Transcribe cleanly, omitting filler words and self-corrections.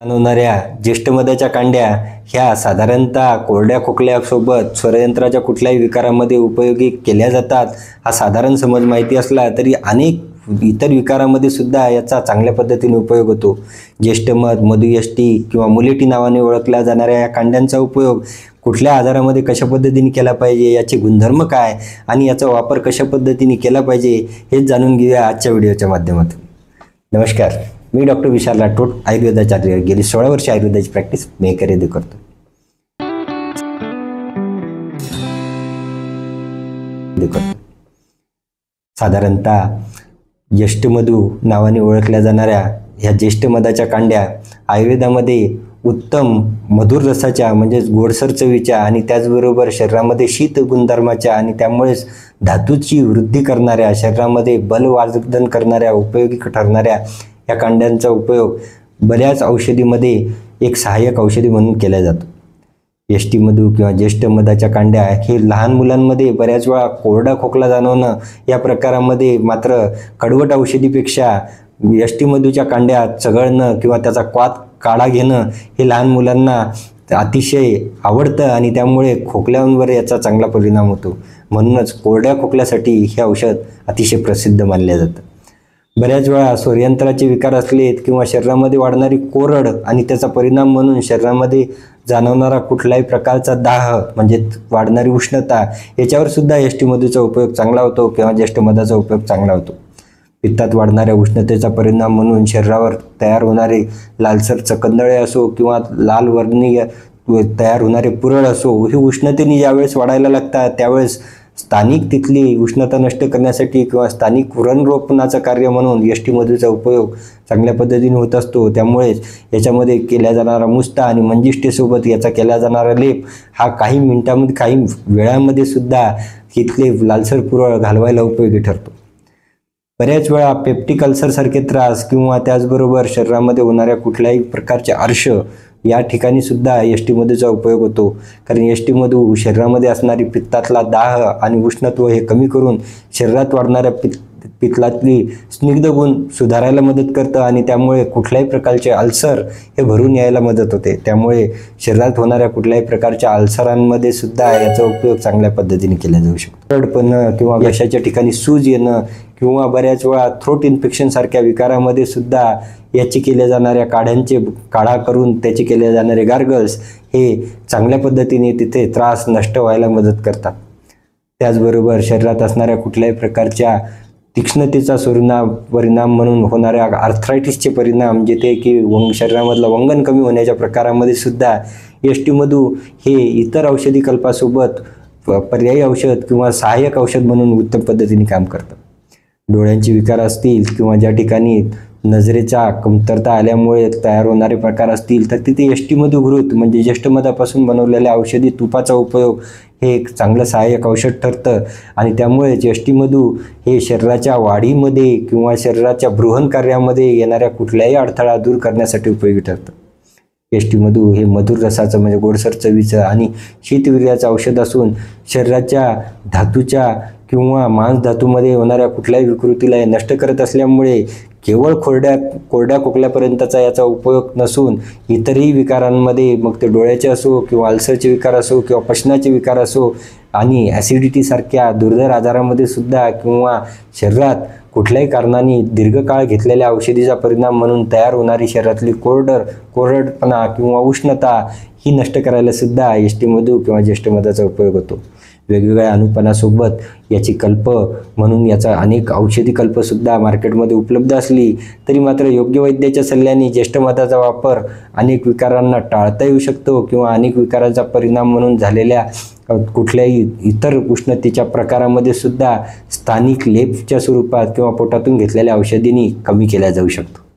जाणवणाऱ्या ज्येष्ठ मधाच्या कांड्या ह्या साधारणतः कोरड्या खोकल्यासोबत स्वरयंत्राच्या कुठल्याही विकारामध्ये उपयोगी केल्या जातात हा साधारण समज माहिती असला तरी अनेक इतर विकारामध्ये सुद्धा याचा चांगल्या पद्धतीने उपयोग होतो। ज्येष्ठ मध, मधुयष्टी किंवा मुलेटी नावाने ओळखल्या जाणाऱ्या या कांड्यांचा उपयोग कुठल्या आजारामध्ये कशा पद्धतीने केला पाहिजे, याचे गुणधर्म काय आणि याचा वापर कशा पद्धतीने केला पाहिजे हेच जाणून घेऊया आजच्या व्हिडिओच्या माध्यमातून। नमस्कार, मी डॉक्टर विशाल राठोड, आयुर्वेदाचार्य। गेली 16 वर्ष आयुर्वेदाची प्रॅक्टिस मी एकेरीने करतो। साधारणतः ज्येष्ठ मधू नावाने ओळखल्या जाणाऱ्या ह्या ज्येष्ठ मधाच्या कांड्या आयुर्वेदामध्ये उत्तम मधुर रसाच्या म्हणजेच गोडसर चवीच्या आणि त्याचबरोबर शरीरामध्ये शीत गुणधर्माच्या आणि त्यामुळेच धातूची वृद्धी करणाऱ्या, शरीरामध्ये बलवर्धन करणाऱ्या, उपयोगी ठरणाऱ्या या कांड्यांचा उपयोग बऱ्याच औषधीमध्ये एक सहाय्यक औषधी म्हणून केला जातो। यष्टी मधू किंवा ज्येष्ठ मधाच्या कांड्या हे लहान मुलांमध्ये बऱ्याच वेळा कोरडा खोकला जाणवणं या प्रकारामध्ये मात्र कडवट औषधीपेक्षा यष्टी मधूच्या कांड्या चघळणं किंवा त्याचा क्वाथ काढा घेणं हे लहान मुलांना अतिशय आवडतं आणि त्यामुळे खोकल्यांवर याचा चांगला परिणाम होतो। म्हणूनच कोरड्या खोकल्यासाठी हे औषध अतिशय प्रसिद्ध मानले जातं। बऱ्याच वेळा स्वरयंत्राचे विकार असलेत किंवा शरीरामध्ये वाढणारी कोरड आणि त्याचा परिणाम म्हणून शरीरामध्ये जाणवणारा कुठल्याही प्रकारचा दाह म्हणजे वाढणारी उष्णता याच्यावर सुद्धा यष्टी मधूचा उपयोग चांगला होतो किंवा ज्येष्ठ मधाचा उपयोग चांगला होतो। पित्तात वाढणाऱ्या उष्णतेचा परिणाम म्हणून शरीरावर तयार होणारे लालसर चकंदळे असो किंवा लाल वर्णीय तयार होणारे पुरळ असो, ही उष्णतेने ज्यावेळेस वाढायला लागतात त्यावेळेस स्थानिक तिथली उष्णता नष्ट करण्यासाठी किंवा स्थानिक व्रणरोपणाचं कार्य म्हणून यष्टी मधूचा उपयोग चांगल्या पद्धतीने होत असतो। त्यामुळेच याच्यामध्ये केल्या जाणारा मुस्ता आणि मंजिष्ठेसोबत याचा केला जाणारा लेप हा काही मिनिटांमध्ये, काही वेळामध्ये सुद्धा तिथले लालसर पुरळ घालवायला उपयोगी ठरतो। बऱ्याच वेळा पेप्टिक अल्सरसारखे त्रास किंवा त्याचबरोबर शरीरामध्ये होणाऱ्या कुठल्याही प्रकारचे अर्श या ठिकाणी सुद्धा यष्टी मधूचा उपयोग होतो। कारण यष्टी मधू शरीरामध्ये असणारी पित्तातला दाह आणि उष्णत्व हे कमी करून शरीरात वाढणाऱ्या पित्तातली स्निग्ध गुण सुधारायला मदत करतं आणि त्यामुळे कुठल्याही प्रकारचे अल्सर हे भरून यायला मदत होते। त्यामुळे शरीरात होणाऱ्या कुठल्याही प्रकारच्या अल्सरांमध्ये सुद्धा याचा उपयोग चांगल्या पद्धतीने केला जाऊ शकतो। रडपणं किंवा घशाच्या ठिकाणी सूज येणं किंवा बऱ्याच वेळा थ्रोट इन्फेक्शन सारख्या विकारामध्ये सुद्धा याचे केल्या जाणाऱ्या काढा करून त्याचे केले जाणारे गार्गल्स हे चांगल्या पद्धतीने तिथे त्रास नष्ट व्हायला मदत करतात। त्याचबरोबर शरीरात असणाऱ्या कुठल्याही प्रकारच्या तीक्ष्णतेचा परिणाम म्हणून होणाऱ्या आर्थरायटिसचे परिणाम, जिथे की शरीरामधलं वंगण कमी होण्याच्या प्रकारामध्ये सुद्धा यष्टी मधू हे इतर औषधी कल्पासोबत पर्यायी औषध किंवा सहाय्यक औषध म्हणून उत्तम पद्धतीने काम करतं। डोळ्यांचे विकार असतील किंवा ज्या ठिकाणी नजरेचा कमतरता आल्यामुळे तयार होणारे प्रकार असतील तर तिथे यष्टी मधू घृत म्हणजे ज्येष्ठ मधापासून बनवलेल्या औषधी तुपाचा उपयोग हे एक चांगलं सहाय्यक औषध ठरतं आणि त्यामुळेच यष्टी मधू हे शरीराच्या वाढीमध्ये किंवा शरीराच्या बृहन कार्यामध्ये येणाऱ्या कुठल्याही अडथळा दूर करण्यासाठी उपयोगी ठरतं। यष्टी मधू हे मधुर रसाचं म्हणजे गोडसर चवीचं आणि शीतवीर्याचं औषध असून शरीराच्या धातूच्या किंवा मांस धातूमध्ये होणाऱ्या कुठल्याही विकृतीला नष्ट करत असल्यामुळे केवळ कोरड्या खोकल्यापर्यंतचा याचा उपयोग नसून इतरही विकारांमध्ये, मग ते डोळ्याचे असो किंवा अल्सरचे विकार असो किंवा पचनाचे विकार असो आणि ॲसिडिटीसारख्या दुर्धर आजारामध्ये सुद्धा किंवा शरीरात कुठल्याही कारणाने दीर्घकाळ घेतलेल्या औषधीचा परिणाम म्हणून तयार होणारी शरीरातली कोरडपणा किंवा उष्णता ही नष्ट करायला सुद्धा यष्टी मधू किंवा ज्येष्ठ मधाचा उपयोग होतो। वेगवेगळ्या अनुपानासोबत याची कल्प म्हणून याचा अनेक औषधी कल्पसुद्धा मार्केटमध्ये उपलब्ध असली तरी मात्र योग्य वैद्याच्या सल्ल्याने ज्येष्ठ मधाचा वापर अनेक विकारांना टाळता येऊ शकतो किंवा अनेक विकारांचा परिणाम म्हणून झालेल्या कुठल्याही इतर उष्णतेच्या प्रकारामध्ये सुद्धा स्थानिक लेपच्या स्वरूपात किंवा पोटातून घेतलेल्या औषधींनी कमी केला जाऊ शकतो।